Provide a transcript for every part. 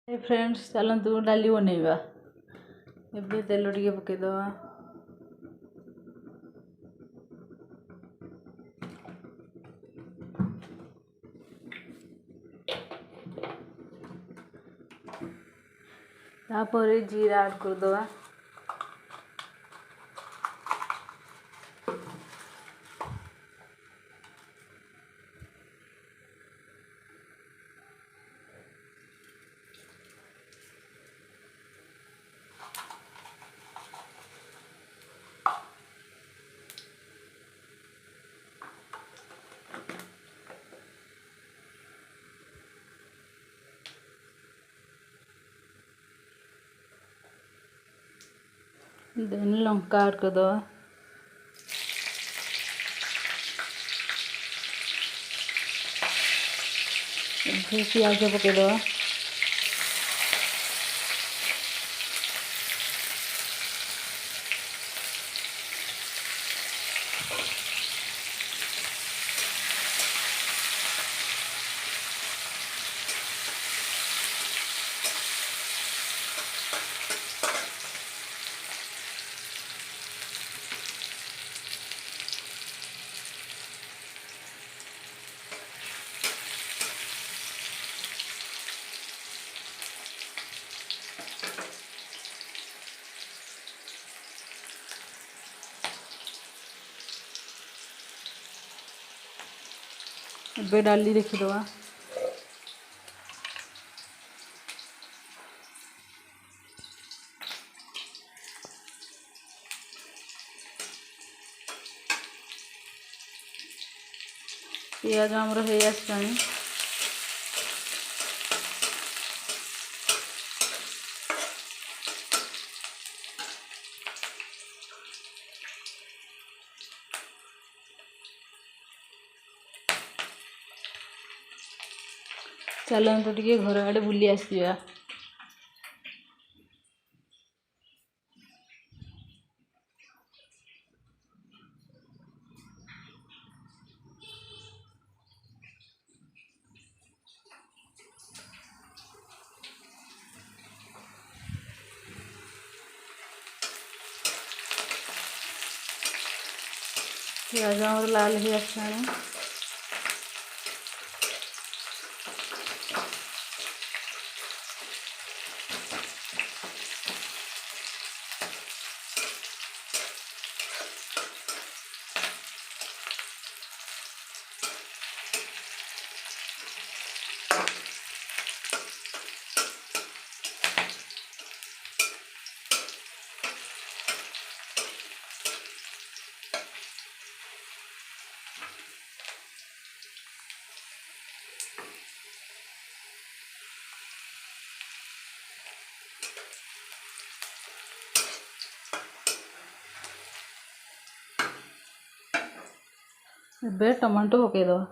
हे friends चलतु डाली बनइबा। एबे तेल टिके पकेदवा। तापर जीरा ऐड करदवा। देन लंका ऐड करदवा। प्याज पकेदवा। एबे डाली रखीदवा। पियाज आमर हो आसानी। चलतु टिके घर आड़े बुली आसवा। पियाज आमर लाल हो आसानी। एबे टमाटो पकेदवा।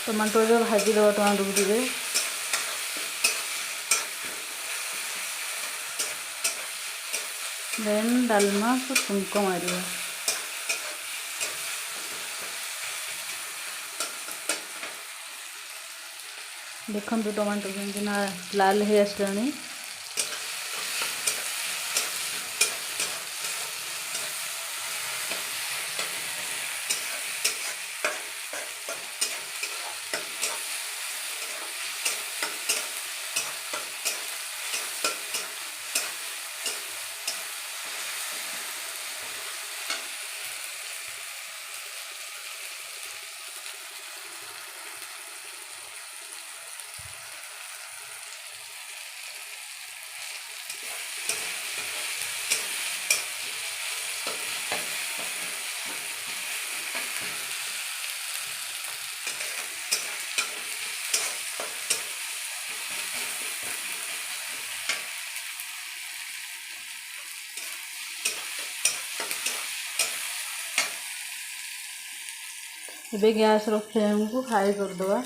टमाटो जो भाजी दवा। टमाटो टिके देन डालमा को छुंक मारिया। देखो टमाटो केमती ना लाल हो आसानी। ଏବେ ଗ୍ୟାସ୍ର ଫ୍ଲେମ୍କୁ ହାଇ କରିଦେବା।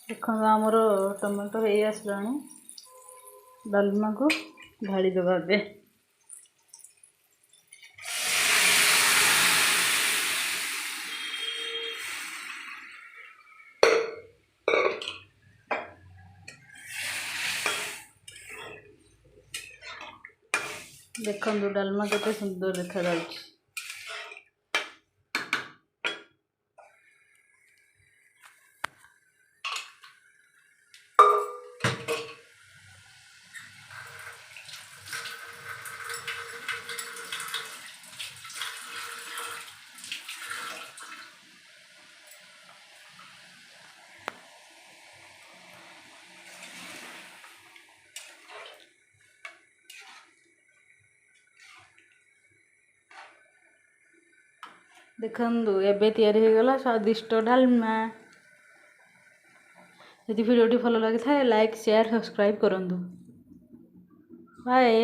देखो आमर टमाटो हो आसलानी डालमा को ढाली देवा। देखो डालमा केते सुंदर देखा जाउछि। देखंदु एबे तैयारी हो गला स्वादिष्ट डालमा। यदि वीडियो भल लगी था लाइक शेयर सब्सक्राइब करंदु। बाय।